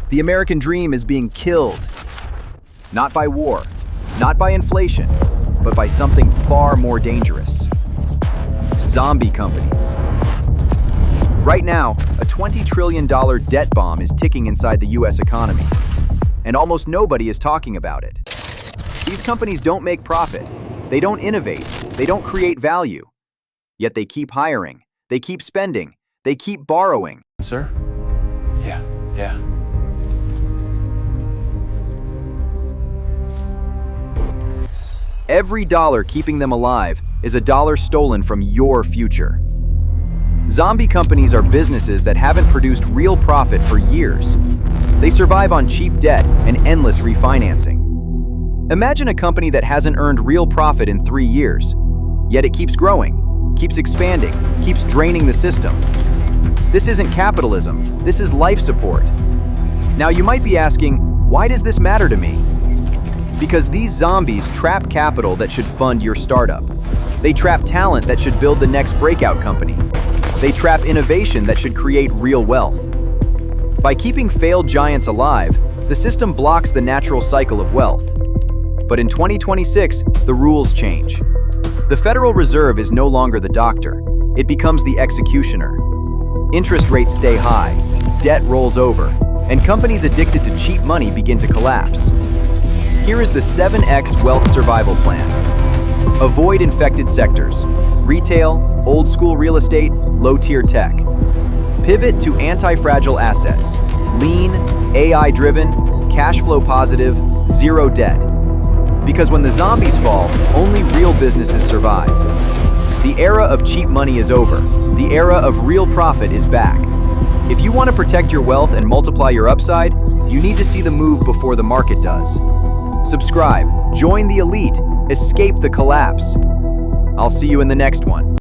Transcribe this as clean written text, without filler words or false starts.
The American dream is being killed. Not by war, not by inflation, but by something far more dangerous. Zombie companies. Right now, a $20 trillion debt bomb is ticking inside the US economy, and almost nobody is talking about it. These companies don't make profit, they don't innovate, they don't create value. Yet they keep hiring, they keep spending, they keep borrowing. Sir? Yeah. Every dollar keeping them alive is a dollar stolen from your future. Zombie companies are businesses that haven't produced real profit for years. They survive on cheap debt and endless refinancing. Imagine a company that hasn't earned real profit in 3 years, yet it keeps growing, keeps expanding, keeps draining the system. This isn't capitalism, this is life support. Now you might be asking, why does this matter to me? Because these zombies trap capital that should fund your startup. They trap talent that should build the next breakout company. They trap innovation that should create real wealth. By keeping failed giants alive, the system blocks the natural cycle of wealth. But in 2026, the rules change. The Federal Reserve is no longer the doctor. It becomes the executioner. Interest rates stay high, debt rolls over, and companies addicted to cheap money begin to collapse. Here is the 7X Wealth Survival Plan. Avoid infected sectors: retail, old-school real estate, low-tier tech. Pivot to anti-fragile assets: lean, AI-driven, cash flow positive, zero debt. Because when the zombies fall, only real businesses survive. The era of cheap money is over. The era of real profit is back. If you want to protect your wealth and multiply your upside, you need to see the move before the market does. Subscribe, join the elite, escape the collapse. I'll see you in the next one.